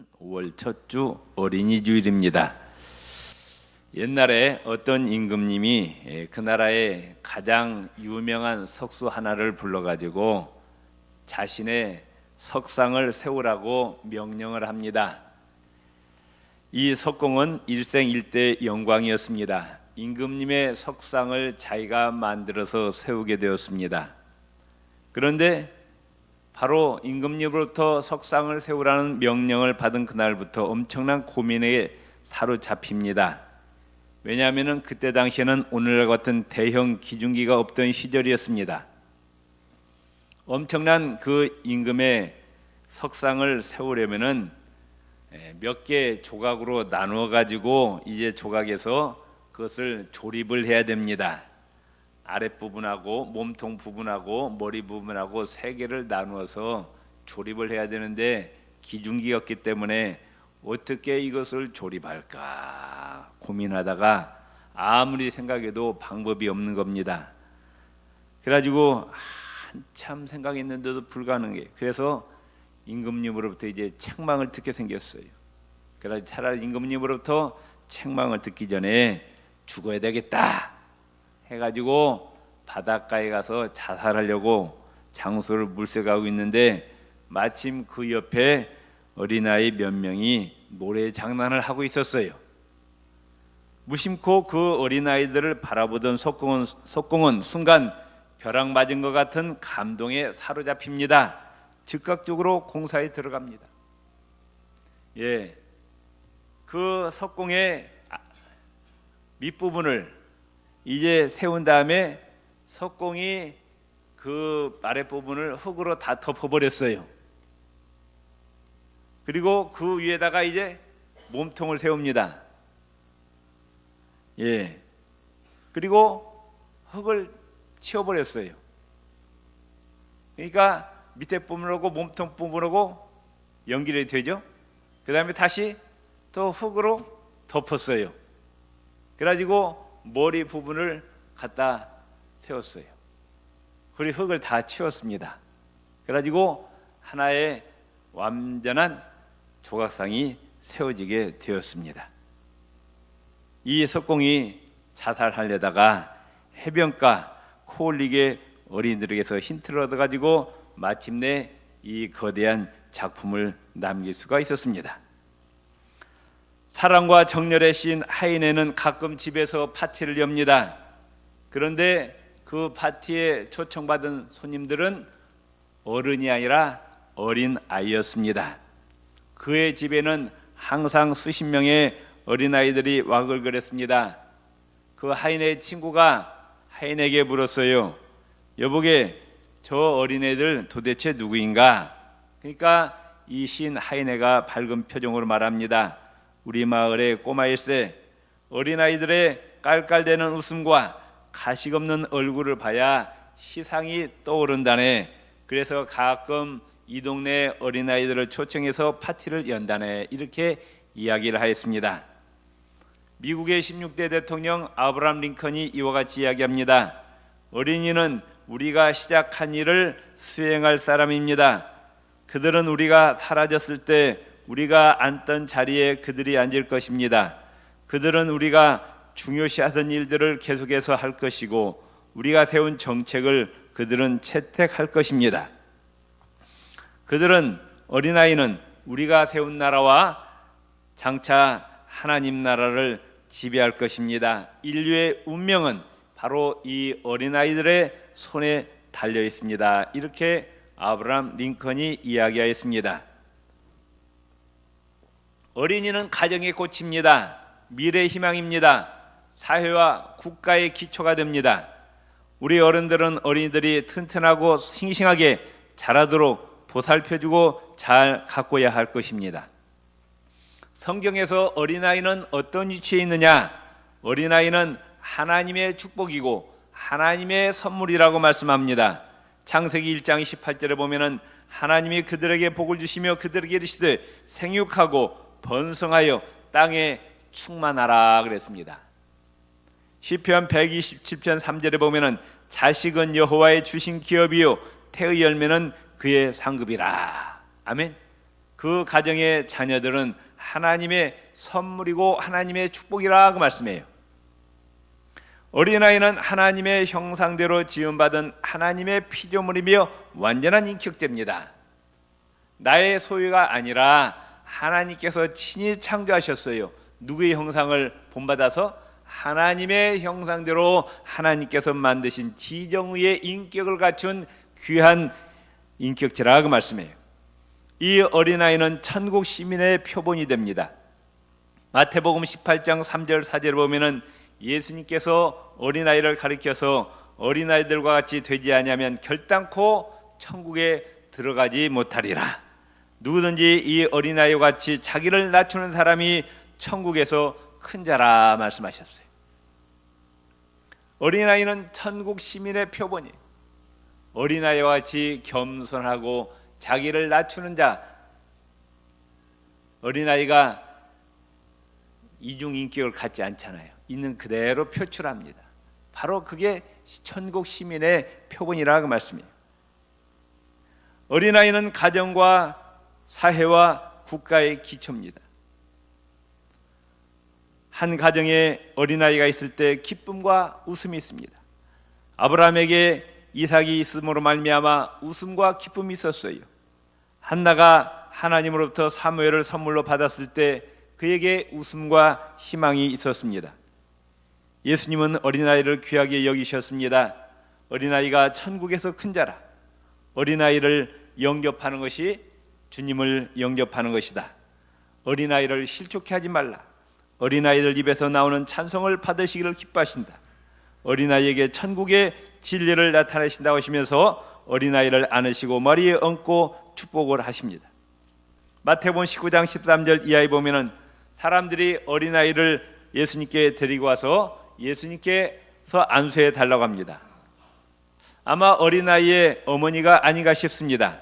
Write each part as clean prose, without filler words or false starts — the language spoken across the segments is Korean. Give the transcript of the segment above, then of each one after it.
오늘은 5월 첫 주 어린이 주일입니다. 옛날에 어떤 임금님이 그 나라의 가장 유명한 석수 하나를 불러가지고 자신의 석상을 세우라고 명령을 합니다. 이 석공은 일생일대 영광이었습니다. 임금님의 석상을 자기가 만들어서 세우게 되었습니다. 그런데 바로 임금님으로부터 석상을 세우라는 명령을 받은 그날부터 엄청난 고민에 사로잡힙니다. 왜냐하면 그때 당시에는 오늘과 같은 대형 기중기가 없던 시절이었습니다. 엄청난 그 임금의 석상을 세우려면은 몇 개 조각으로 나누어 가지고 이제 조각에서 그것을 조립을 해야 됩니다. 아랫부분하고 몸통 부분하고 머리 부분하고 세 개를 나누어서 조립을 해야 되는데 기중기였기 때문에 어떻게 이것을 조립할까 고민하다가 아무리 생각해도 방법이 없는 겁니다. 그래가지고 한참 생각했는데도 불가능해. 그래서 임금님으로부터 이제 책망을 듣게 생겼어요. 그래서 차라리 임금님으로부터 책망을 듣기 전에 죽어야 되겠다 해가지고 바닷가에 가서 자살하려고 장소를 물색하고 있는데 마침 그 옆에 어린아이 몇 명이 노래 장난을 하고 있었어요. 무심코 그 어린아이들을 바라보던 석공은 순간 벼락 맞은 것 같은 감동에 사로잡힙니다. 즉각적으로 공사에 들어갑니다. 그 석공의 밑부분을 이제 세운 다음에 석공이 그 아랫부분을 흙으로 다 덮어버렸어요. 그리고 그 위에다가 이제 몸통을 세웁니다. 그리고 흙을 치워버렸어요. 그러니까 밑에 부분하고 몸통 부분하고 연결이 되죠. 그 다음에 다시 또 흙으로 덮었어요. 그래가지고 머리 부분을 갖다 세웠어요. 그리고 흙을 다 치웠습니다. 그래가지고 하나의 완전한 조각상이 세워지게 되었습니다. 이 석공이 자살하려다가 해변가 코올리게 어린이들에게서 힌트를 얻어가지고 마침내 이 거대한 작품을 남길 수가 있었습니다. 사랑과 정열의 시인 하이네는 가끔 집에서 파티를 엽니다. 그런데 그 파티에 초청받은 손님들은 어른이 아니라 어린 아이였습니다. 그의 집에는 항상 수십 명의 어린아이들이 와글거렸습니다. 그 하이네의 친구가 하이네에게 물었어요. 여보게, 저 어린애들 도대체 누구인가? 그러니까 이 시인 하이네가 밝은 표정으로 말합니다. 우리 마을의 꼬마일세, 어린아이들의 깔깔대는 웃음과 가식 없는 얼굴을 봐야 시상이 떠오른다네. 그래서 가끔 이 동네 어린아이들을 초청해서 파티를 연다네. 이렇게 이야기를 하였습니다. 미국의 16대 대통령 아브라함 링컨이 이와 같이 이야기합니다. 어린이는 우리가 시작한 일을 수행할 사람입니다. 그들은 우리가 사라졌을 때 우리가 앉던 자리에 그들이 앉을 것입니다. 그들은 우리가 중요시하던 일들을 계속해서 할 것이고 우리가 세운 정책을 그들은 채택할 것입니다. 어린아이는 우리가 세운 나라와 장차 하나님 나라를 지배할 것입니다. 인류의 운명은 바로 이 어린아이들의 손에 달려 있습니다. 이렇게 아브라함 링컨이 이야기하였습니다. 어린이는 가정의 꽃입니다. 미래의 희망입니다. 사회와 국가의 기초가 됩니다. 우리 어른들은 어린이들이 튼튼하고 싱싱하게 자라도록 보살펴주고 잘 가꿔야 할 것입니다. 성경에서 어린아이는 어떤 위치에 있느냐? 어린아이는 하나님의 축복이고 하나님의 선물이라고 말씀합니다. 창세기 1장 28절에 보면은 하나님이 그들에게 복을 주시며 그들에게 이르시되 생육하고 번성하여 땅에 충만하라 그랬습니다. 시편 127편 3절에 보면은 자식은 여호와의 주신 기업이요 태의 열매는 그의 상급이라. 아멘. 그 가정의 자녀들은 하나님의 선물이고 하나님의 축복이라고 말씀해요. 어린아이는 하나님의 형상대로 지음받은 하나님의 피조물이며 완전한 인격체입니다. 나의 소유가 아니라 하나님께서 친히 창조하셨어요. 누구의 형상을 본받아서? 하나님의 형상대로 하나님께서 만드신 지정의의 인격을 갖춘 귀한 인격체라고 말씀해요. 이 어린아이는 천국 시민의 표본이 됩니다. 마태복음 18장 3절 4절을 보면은 예수님께서 어린아이를 가리켜서 어린아이들과 같이 되지 아니하면 결단코 천국에 들어가지 못하리라. 누구든지 이 어린아이와 같이 자기를 낮추는 사람이 천국에서 큰 자라 말씀하셨어요. 어린아이는 천국 시민의 표본이에요. 어린아이와 같이 겸손하고 자기를 낮추는 자, 어린아이가 이중인격을 갖지 않잖아요. 있는 그대로 표출합니다. 바로 그게 천국 시민의 표본이라고 말씀해요. 어린아이는 가정과 사회와 국가의 기초입니다. 한 가정에 어린아이가 있을 때 기쁨과 웃음이 있습니다. 아브라함에게 이삭이 있음으로 말미암아 웃음과 기쁨이 있었어요. 한나가 하나님으로부터 사무엘을 선물로 받았을 때 그에게 웃음과 희망이 있었습니다. 예수님은 어린아이를 귀하게 여기셨습니다. 어린아이가 천국에서 큰 자라. 어린아이를 영접하는 것이 주님을 영접하는 것이다. 어린아이를 실족해 하지 말라. 어린아이들 입에서 나오는 찬송을 받으시기를 기뻐하신다. 어린아이에게 천국의 진리를 나타내신다고 하시면서 어린아이를 안으시고 머리에 얹고 축복을 하십니다. 마태복음 19장 13절 이하에 보면은 사람들이 어린아이를 예수님께 데리고 와서 예수님께서 안수해 달라고 합니다. 아마 어린아이의 어머니가 아닌가 싶습니다.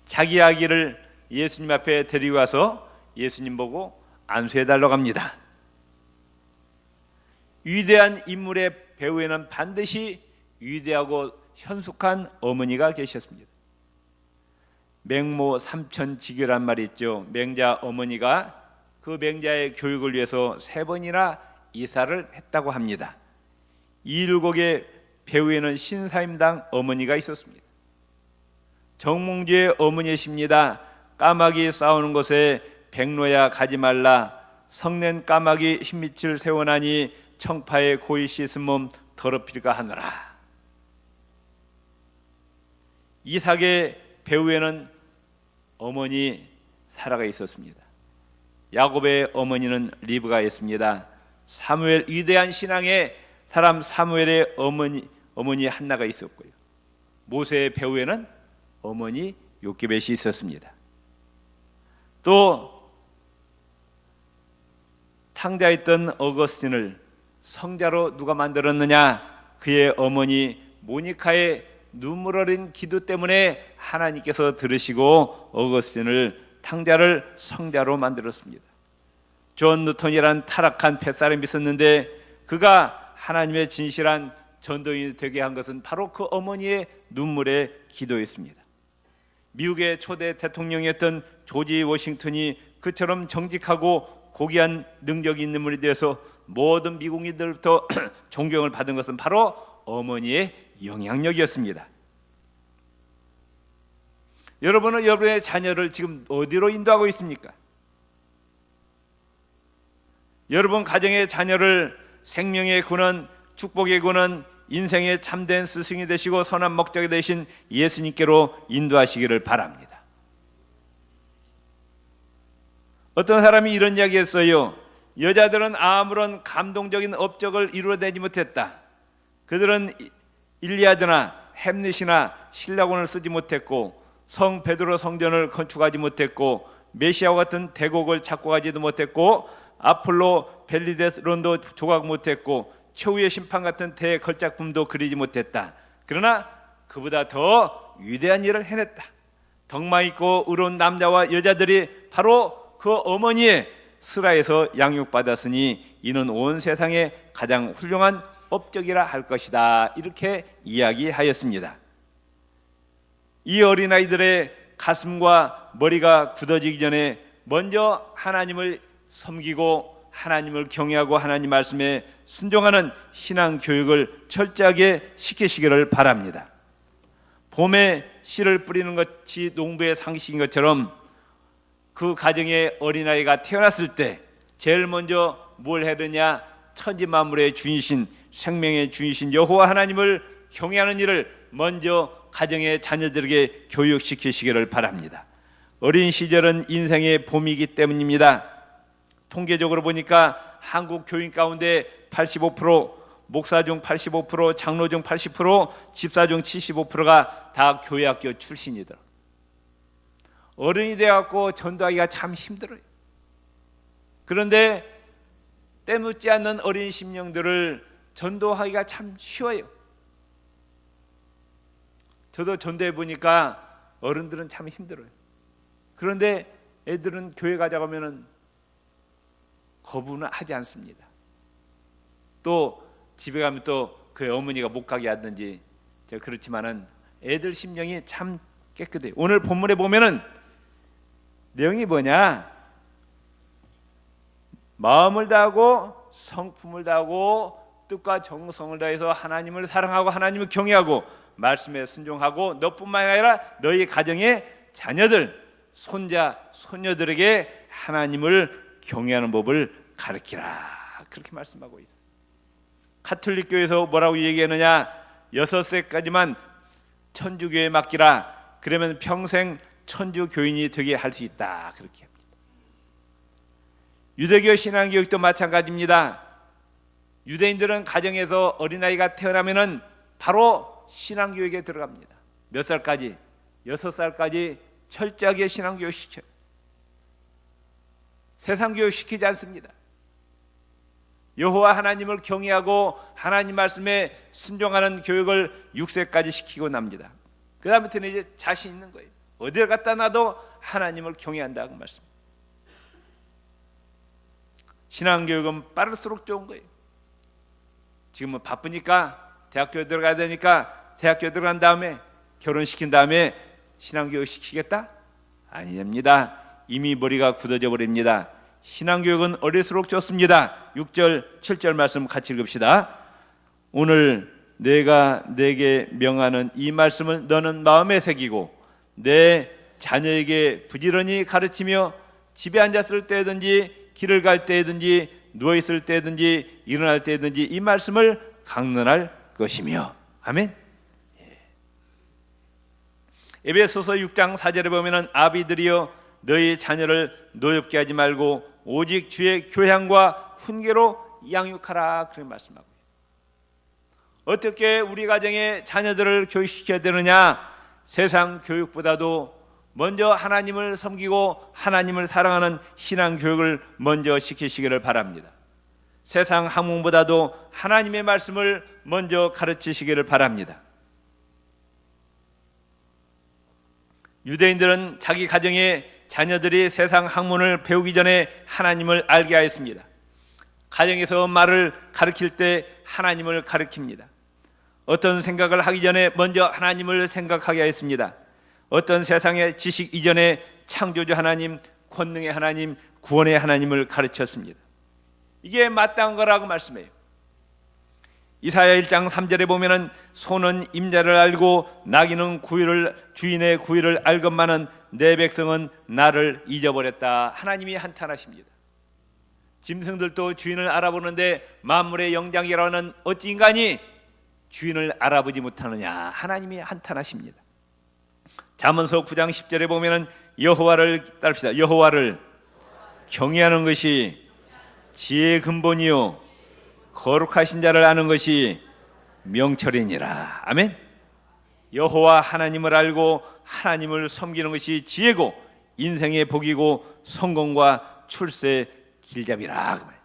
자기 아기를 예수님 앞에 데리고 와서 예수님 보고 안수해 달라고 합니다. 위대한 인물의 배후에는 반드시 위대하고 현숙한 어머니가 계셨습니다. 맹모 삼천지교란 말이 있죠. 맹자 어머니가 그 맹자의 교육을 위해서 3번이나 이사를 했다고 합니다. 이일곡의 배후에는 신사임당 어머니가 있었습니다. 정몽주의 어머니이십니다. 까마귀 싸우는 곳에 백로야 가지 말라. 성낸 까마귀 흰빛을 세워나니 청파에 고이 씻은 몸 더럽힐까 하노라. 이삭의 배후에는 어머니 사라가 있었습니다. 야곱의 어머니는 리브가 있습니다. 사무엘, 위대한 신앙의 사람 사무엘의 어머니 한나가 있었고요. 모세의 배후에는 어머니 요케벳이 있었습니다. 또 탕자에 있던 어거스틴을 성자로 누가 만들었느냐? 그의 어머니 모니카의 눈물 어린 기도 때문에 하나님께서 들으시고 어거스틴을 탕자를 성자로 만들었습니다. 존 뉴턴이라는 타락한 뱃사람이 있었는데 그가 하나님의 진실한 전도인이 되게 한 것은 바로 그 어머니의 눈물의 기도였습니다. 미국의 초대 대통령이었던 조지 워싱턴이 그처럼 정직하고 고귀한 능력이 있는 분이 되어서 모든 미국인들부터 존경을 받은 것은 바로 어머니의 영향력이었습니다. 여러분은 여러분의 자녀를 지금 어디로 인도하고 있습니까? 여러분 가정의 자녀를 생명의 근원, 축복의 근원, 인생의 참된 스승이 되시고 선한 목적이 되신 예수님께로 인도하시기를 바랍니다. 어떤 사람이 이런 이야기했어요. 여자들은 아무런 감동적인 업적을 이루어내지 못했다. 그들은 일리아드나 햄릿이나 신라곤을 쓰지 못했고 성 베드로 성전을 건축하지 못했고 메시아와 같은 대곡을 작곡하지도 못했고 아폴로 벨리데스론도 조각 못했고 최후의 심판 같은 대걸작품도 그리지 못했다. 그러나 그보다 더 위대한 일을 해냈다. 덕망 있고 의로운 남자와 여자들이 바로 그 어머니의 스라에서 양육받았으니 이는 온 세상에 가장 훌륭한 업적이라 할 것이다. 이렇게 이야기하였습니다. 이 어린아이들의 가슴과 머리가 굳어지기 전에 먼저 하나님을 섬기고 하나님을 경외하고 하나님 말씀에 순종하는 신앙 교육을 철저하게 시키시기를 바랍니다. 봄에 씨를 뿌리는 것이 농부의 상식인 것처럼 그 가정에 어린아이가 태어났을 때 제일 먼저 뭘 해야 되냐? 천지 만물의 주인이신 생명의 주인이신 여호와 하나님을 경외하는 일을 먼저 가정의 자녀들에게 교육시키시기를 바랍니다. 어린 시절은 인생의 봄이기 때문입니다. 통계적으로 보니까 한국 교인 가운데 85%, 목사 중 85%, 장로 중 80%, 집사 중 75%가 다 교회학교 출신이더라고요. 어른이 되어갖고 전도하기가 참 힘들어요. 그런데 때묻지 않는 어린 심령들을 전도하기가 참 쉬워요. 저도 전도해 보니까 어른들은 참 힘들어요. 그런데 애들은 교회 가자고 하면은 거부는 하지 않습니다. 또 집에 가면 또 그 어머니가 못 가게 하든지, 그렇지만은 애들 심령이 참 깨끗해요. 오늘 본문에 보면은 내용이 뭐냐? 마음을 다하고 성품을 다하고 뜻과 정성을 다해서 하나님을 사랑하고 하나님을 경외하고 말씀에 순종하고 너뿐만 아니라 너희 가정의 자녀들, 손자, 손녀들에게 하나님을 경외하는 법을 가르치라, 그렇게 말씀하고 있어요. 가톨릭 교회에서 뭐라고 얘기하느냐? 6세까지만 천주교에 맡기라. 그러면 평생 천주교인이 되게 할 수 있다, 그렇게 합니다. 유대교 신앙교육도 마찬가지입니다. 유대인들은 가정에서 어린아이가 태어나면은 바로 신앙교육에 들어갑니다. 몇 살까지? 6살까지 철저하게 신앙교육 시켜요. 세상교육 시키지 않습니다. 여호와 하나님을 경외하고 하나님 말씀에 순종하는 교육을 6세까지 시키고 납니다. 그 다음부터는 이제 자신 있는 거예요. 어딜 갖다 놔도 하나님을 경외한다고 말씀. 신앙교육은 빠를수록 좋은 거예요. 지금은 바쁘니까 대학교 들어가야 되니까 대학교 들어간 다음에 결혼시킨 다음에 신앙교육 시키겠다? 아닙니다. 이미 머리가 굳어져 버립니다. 신앙교육은 어릴수록 좋습니다. 6절 7절 말씀 같이 읽읍시다. 오늘 내가 내게 명하는 이 말씀을 너는 마음에 새기고 내 자녀에게 부지런히 가르치며 집에 앉았을 때든지 길을 갈 때든지 누워있을 때든지 일어날 때든지 이 말씀을 강론할 것이며. 아멘. 에베소서 6장 4절에 보면은 아비들이여 너희 자녀를 노엽게 하지 말고 오직 주의 교양과 훈계로 양육하라, 그런 말씀하고 있어요. 어떻게 우리 가정의 자녀들을 교육시켜야 되느냐? 세상 교육보다도 먼저 하나님을 섬기고 하나님을 사랑하는 신앙 교육을 먼저 시키시기를 바랍니다. 세상 학문보다도 하나님의 말씀을 먼저 가르치시기를 바랍니다. 유대인들은 자기 가정의 자녀들이 세상 학문을 배우기 전에 하나님을 알게 하였습니다. 가정에서 말을 가르칠 때 하나님을 가르칩니다. 어떤 생각을 하기 전에 먼저 하나님을 생각하게 하였습니다. 어떤 세상의 지식 이전에 창조주 하나님, 권능의 하나님, 구원의 하나님을 가르쳤습니다. 이게 마땅한 거라고 말씀해요. 이사야 1장 3절에 보면은 소는 임자를 알고 나귀는 주인의 구유를 알건만은 내 백성은 나를 잊어버렸다. 하나님이 한탄하십니다. 짐승들도 주인을 알아보는데 만물의 영장이라는 어찌 인간이 주인을 알아보지 못하느냐. 하나님이 한탄하십니다. 잠언서 9장 10절에 보면은 여호와를 따릅시다. 여호와를 경외하는 것이 지혜의 근본이요 거룩하신 자를 아는 것이 명철이니라. 아멘. 여호와 하나님을 알고 하나님을 섬기는 것이 지혜고 인생의 복이고 성공과 출세의 길잡이라.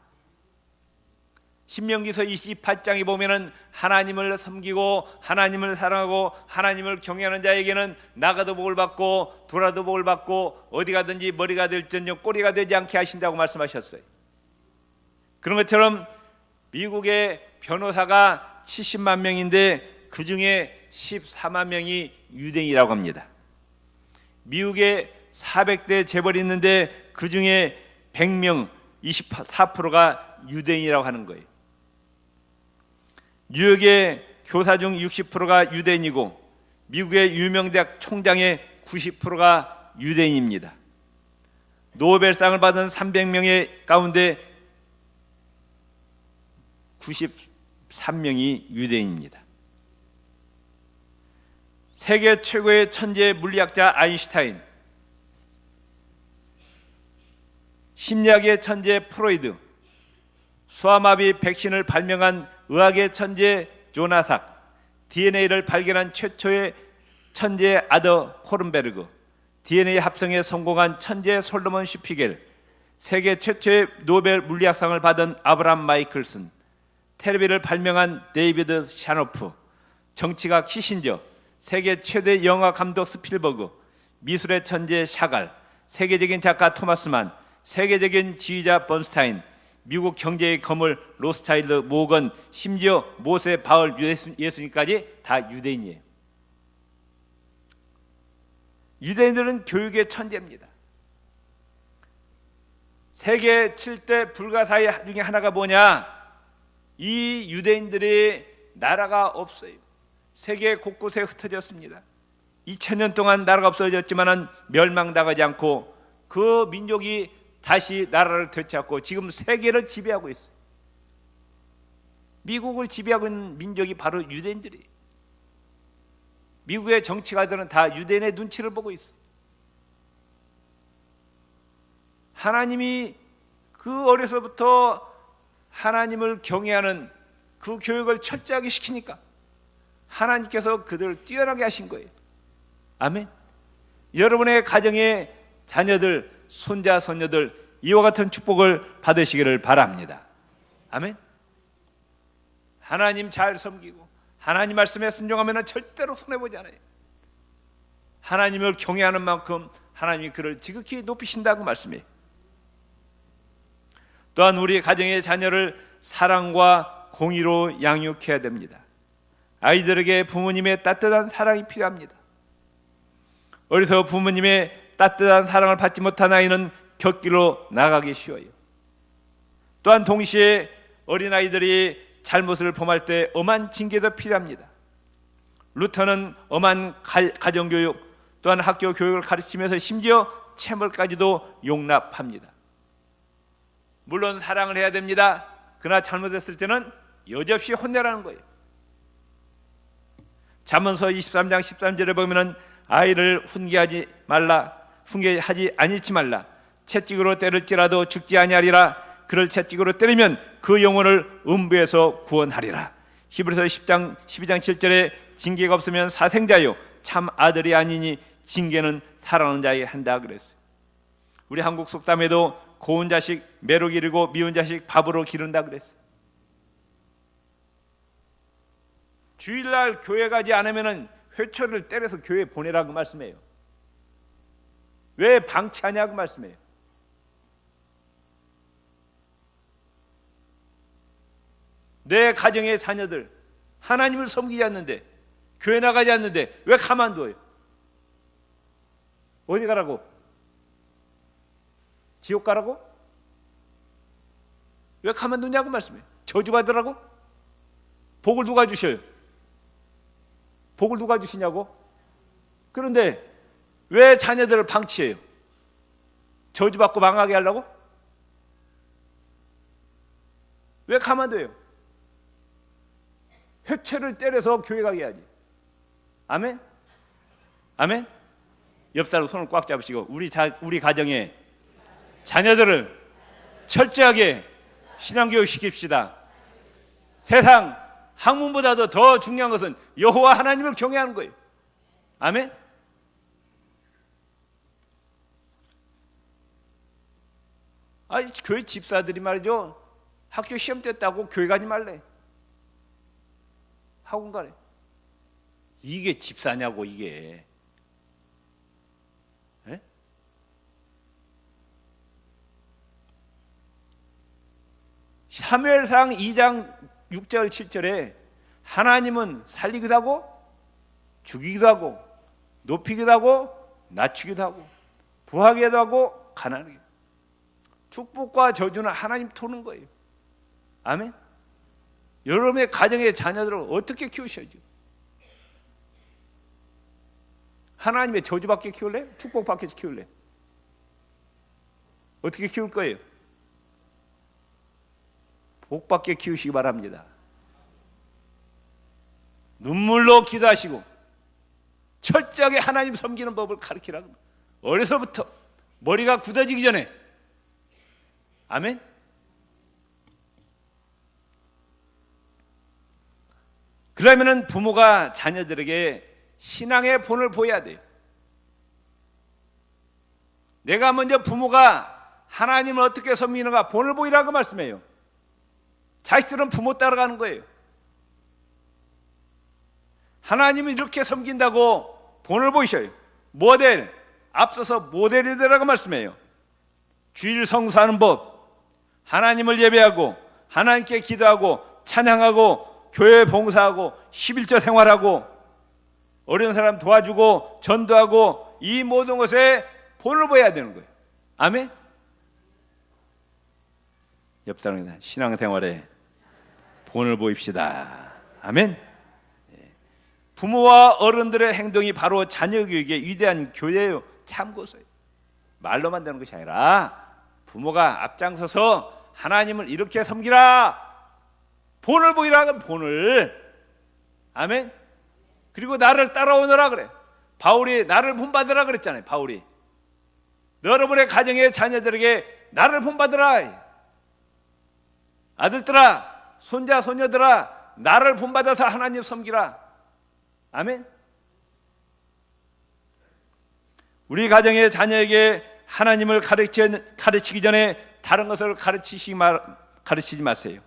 신명기서 28장에 보면은 하나님을 섬기고 하나님을 사랑하고 하나님을 경외하는 자에게는 나가도 복을 받고 돌아도 복을 받고 어디 가든지 머리가 될지언정 꼬리가 되지 않게 하신다고 말씀하셨어요. 그런 것처럼 미국의 변호사가 70만 명인데 그 중에 14만 명이 유대인이라고 합니다. 미국에 400대 재벌이 있는데 그 중에 100명 24%가 유대인이라고 하는 거예요. 뉴욕의 교사 중 60%가 유대인이고 미국의 유명 대학 총장의 90%가 유대인입니다. 노벨상을 받은 300명의 가운데 93명이 유대인입니다. 세계 최고의 천재 물리학자 아인슈타인, 심리학의 천재 프로이드, 소아마비 백신을 발명한 의학의 천재 조나삭, DNA를 발견한 최초의 천재 아더 코른베르그, DNA 합성에 성공한 천재 솔로몬 슈피겔, 세계 최초의 노벨 물리학상을 받은 아브람 마이클슨, 텔레비를 발명한 데이비드 샤노프, 정치가 키신저, 세계 최대 영화 감독 스필버그, 미술의 천재 샤갈, 세계적인 작가 토마스만, 세계적인 지휘자 번스타인, 미국 경제의 거물 로스차일드, 모건, 심지어 모세, 바울, 예수님까지 다 유대인이에요. 유대인들은 교육의 천재입니다. 세계 7대 불가사의 중에 하나가 뭐냐? 이 유대인들의 나라가 없어요. 세계 곳곳에 흩어졌습니다. 2000년 동안 나라가 없어졌지만 멸망당하지 않고 그 민족이 다시 나라를 되찾고 지금 세계를 지배하고 있어요. 미국을 지배하고 있는 민족이 바로 유대인들이에요. 미국의 정치가들은 다 유대인의 눈치를 보고 있어요. 하나님이 그 어려서부터 하나님을 경외하는 그 교육을 철저하게 시키니까 하나님께서 그들을 뛰어나게 하신 거예요. 아멘. 여러분의 가정의 자녀들, 손자, 손녀들 이와 같은 축복을 받으시기를 바랍니다. 아멘. 하나님 잘 섬기고 하나님 말씀에 순종하면 절대로 손해보지 않아요. 하나님을 경외하는 만큼 하나님이 그를 지극히 높이신다고 말씀해요. 또한 우리 가정의 자녀를 사랑과 공의로 양육해야 됩니다. 아이들에게 부모님의 따뜻한 사랑이 필요합니다. 어려서 부모님의 따뜻한 사랑을 받지 못한 아이는 곁길로 나가기 쉬워요. 또한 동시에 어린아이들이 잘못을 범할 때 엄한 징계도 필요합니다. 루터는 엄한 가정교육 또한 학교 교육을 가르치면서 심지어 체벌까지도 용납합니다. 물론 사랑을 해야 됩니다. 그러나 잘못했을 때는 여지없이 혼내라는 거예요. 잠언서 23장 13절에 보면은 아이를 훈계하지 아니치 말라. 채찍으로 때릴지라도 죽지 아니하리라. 그를 채찍으로 때리면 그 영혼을 음부에서 구원하리라. 히브리서 12장 7절에 징계가 없으면 사생자요 참 아들이 아니니 징계는 사랑하는 자에게 한다 그랬어요. 우리 한국 속담에도 고운 자식 매로 기르고 미운 자식 밥으로 기른다 그랬어요. 주일날 교회 가지 않으면 회초리를 때려서 교회 보내라고 말씀해요. 왜 방치하냐고 말씀해요. 내 가정의 자녀들 하나님을 섬기지 않는데 교회 나가지 않는데 왜 가만둬요? 어디 가라고? 지옥 가라고? 왜 가만두냐고 말씀해요. 저주받으라고? 복을 누가 주셔요? 복을 누가 주시냐고? 그런데 왜 자녀들을 방치해요? 저주받고 망하게 하려고? 왜 가만둬요? 회초를 때려서 교회 가게 해야지. 아멘? 아멘? 옆 사람 손을 꽉 잡으시고 우리 가정에 자녀들을 철저하게 신앙교육 시킵시다. 세상 학문보다도 더 중요한 것은 여호와 하나님을 경외하는 거예요. 아멘? 교회 집사들이 말이죠, 학교 시험 뗐다고 교회 가지 말래. 학원 가래. 이게 집사냐고 이게. 에? 사무엘상 2장 6절 7절에 하나님은 살리기도 하고 죽이기도 하고 높이기도 하고 낮추기도 하고 부하게도 하고 가난하게. 축복과 저주는 하나님 토는 거예요. 아멘. 여러분의 가정의 자녀들을 어떻게 키우셔야죠? 하나님의 저주밖에 키울래? 축복밖에 키울래? 어떻게 키울 거예요? 복밖에 키우시기 바랍니다. 눈물로 기도하시고 철저하게 하나님 섬기는 법을 가르치라고. 어려서부터 머리가 굳어지기 전에. 아멘. 그러면은 부모가 자녀들에게 신앙의 본을 보여야 돼요. 내가 먼저 부모가 하나님을 어떻게 섬기는가 본을 보이라고 말씀해요. 자식들은 부모 따라가는 거예요. 하나님을 이렇게 섬긴다고 본을 보이셔요. 모델, 앞서서 모델이 되라고 말씀해요. 주일 성수하는 법, 하나님을 예배하고 하나님께 기도하고 찬양하고 교회 봉사하고 11조 생활하고 어려운 사람 도와주고 전도하고 이 모든 것에 본을 보여야 되는 거예요. 아멘. 옆 사람이다. 신앙생활에 본을 보입시다. 아멘. 부모와 어른들의 행동이 바로 자녀 교육의 위대한 교회예요. 참고서요. 말로만 되는 것이 아니라 부모가 앞장서서 하나님을 이렇게 섬기라. 본을 보이라. 본을. 아멘. 그리고 나를 따라오너라 그래. 바울이 나를 본받으라 그랬잖아요. 바울이 여러분의 가정의 자녀들에게 나를 본받으라. 아들들아, 손자, 손녀들아, 나를 본받아서 하나님 섬기라. 아멘. 우리 가정의 자녀에게 하나님을 가르치기 전에 다른 것을 가르치지 마세요.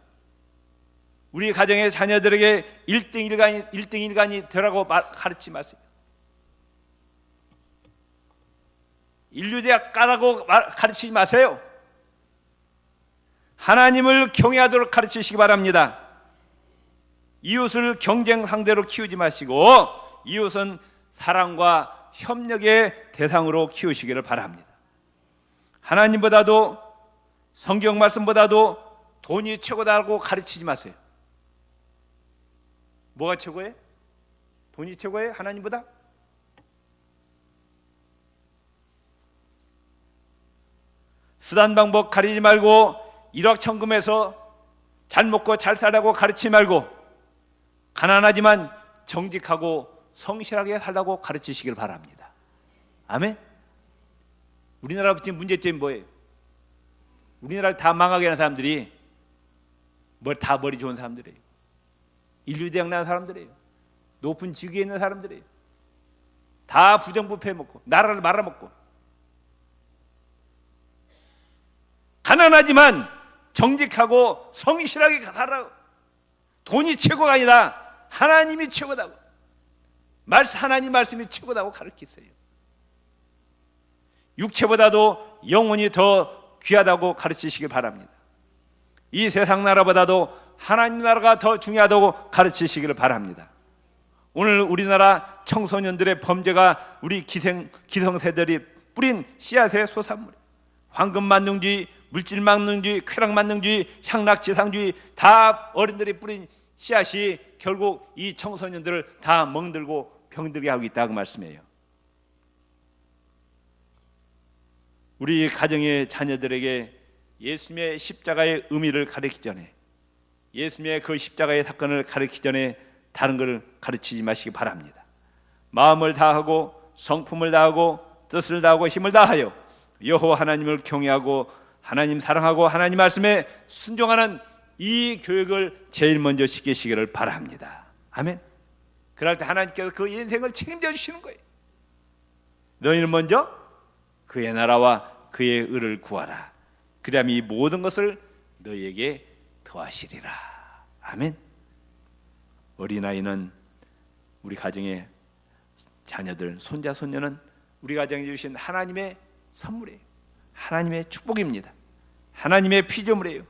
우리 가정의 자녀들에게 1등 일간이 되라고 가르치지 마세요. 인류대학 가라고 가르치지 마세요. 하나님을 경외하도록 가르치시기 바랍니다. 이웃을 경쟁 상대로 키우지 마시고 이웃은 사랑과 협력의 대상으로 키우시기를 바랍니다. 하나님보다도 성경 말씀보다도 돈이 최고다라고 가르치지 마세요. 뭐가 최고예요? 돈이 최고예요? 하나님보다? 수단 방법 가리지 말고 일확천금해서 잘 먹고 잘 살라고 가르치지 말고 가난하지만 정직하고 성실하게 살라고 가르치시길 바랍니다. 아멘. 우리나라 지금 문제점이 뭐예요? 우리나라를 다 망하게 하는 사람들이 다 머리 좋은 사람들이에요. 인류대학 나온 사람들이에요. 높은 직위에 있는 사람들이에요. 다 부정부패 먹고 나라를 말아먹고 가난하지만 정직하고 성실하게 살아. 돈이 최고가 아니라 하나님이 최고다고. 하나님 말씀이 최고다고 가르치세요. 육체보다도 영혼이 더 귀하다고 가르치시길 바랍니다. 이 세상 나라보다도 하나님 나라가 더 중요하다고 가르치시기를 바랍니다. 오늘 우리나라 청소년들의 범죄가 우리 기성세들이 뿌린 씨앗의 소산물이에요. 황금만능주의, 물질만능주의, 쾌락만능주의, 향락지상주의 다 어른들이 뿌린 씨앗이 결국 이 청소년들을 다 멍들고 병들게 하고 있다고 말씀해요. 우리 가정의 자녀들에게 예수님의 십자가의 의미를 가르치기 전에 예수님의 그 십자가의 사건을 가르치기 전에 다른 것을 가르치지 마시기 바랍니다. 마음을 다하고 성품을 다하고 뜻을 다하고 힘을 다하여 여호와 하나님을 경외하고 하나님 사랑하고 하나님 말씀에 순종하는 이 교육을 제일 먼저 시키시기를 바랍니다. 아멘. 그럴 때 하나님께서 그 인생을 책임져 주시는 거예요. 너희는 먼저 그의 나라와 그의 의를 구하라. 그리하면 이 모든 것을 너희에게 더하시리라. 아멘. 어린아이는 우리 가정의 자녀들, 손자, 손녀는 우리 가정에 주신 하나님의 선물이에요. 하나님의 축복입니다. 하나님의 피조물이에요.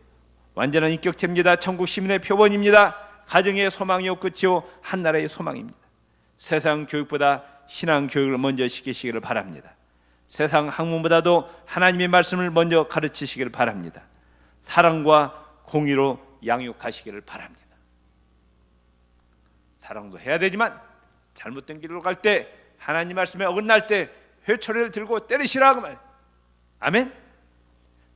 완전한 인격체입니다. 천국 시민의 표본입니다. 가정의 소망이요 끝이요 한나라의 소망입니다. 세상 교육보다 신앙 교육을 먼저 시키시기를 바랍니다. 세상 학문보다도 하나님의 말씀을 먼저 가르치시기를 바랍니다. 사랑과 공의로 양육하시기를 바랍니다. 사랑도 해야 되지만 잘못된 길로 갈 때, 하나님 말씀에 어긋날 때 회초리를 들고 때리시라 그 말. 아멘.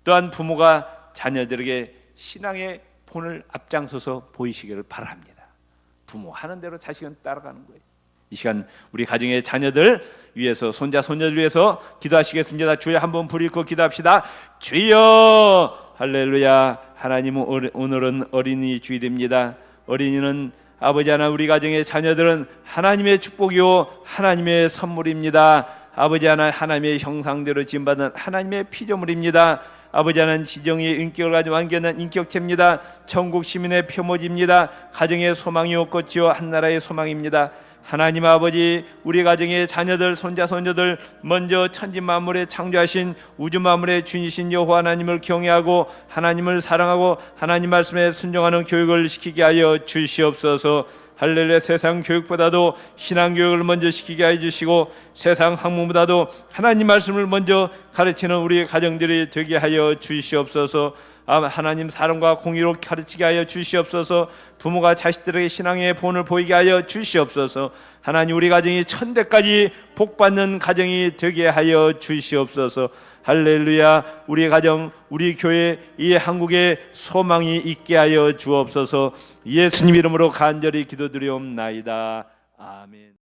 또한 부모가 자녀들에게 신앙의 본을 앞장서서 보이시기를 바랍니다. 부모 하는 대로 자식은 따라가는 거예요. 이 시간 우리 가정의 자녀들 위해서, 손자 손녀들 위해서 기도하시겠습니다. 주여 한번 불 읽고 기도합시다. 주여 할렐루야. 하나님은 오늘은 어린이 주일입니다. 어린이는 아버지 하나, 우리 가정의 자녀들은 하나님의 축복이요 하나님의 선물입니다. 아버지 하나, 하나님의 형상대로 지음받은 하나님의 피조물입니다. 아버지 하나는 지정의 인격을 가지고 완전한 인격체입니다. 천국 시민의 표모지입니다. 가정의 소망이요 꽃이요 한나라의 소망입니다. 하나님 아버지, 우리 가정의 자녀들, 손자 손녀들 먼저 천지 만물에 창조하신 우주 만물의 주이신 여호와 하나님을 경외하고 하나님을 사랑하고 하나님 말씀에 순종하는 교육을 시키게 하여 주시옵소서. 할렐루야. 세상 교육보다도 신앙 교육을 먼저 시키게 해 주시고, 세상 학문보다도 하나님 말씀을 먼저 가르치는 우리 가정들이 되게 하여 주시옵소서. 하나님 사랑과 공의로 가르치게 하여 주시옵소서. 부모가 자식들에게 신앙의 본을 보이게 하여 주시옵소서. 하나님, 우리 가정이 천대까지 복받는 가정이 되게 하여 주시옵소서. 할렐루야. 우리 가정, 우리 교회, 이 한국에 소망이 있게 하여 주옵소서. 예수님 이름으로 간절히 기도드리옵나이다. 아멘.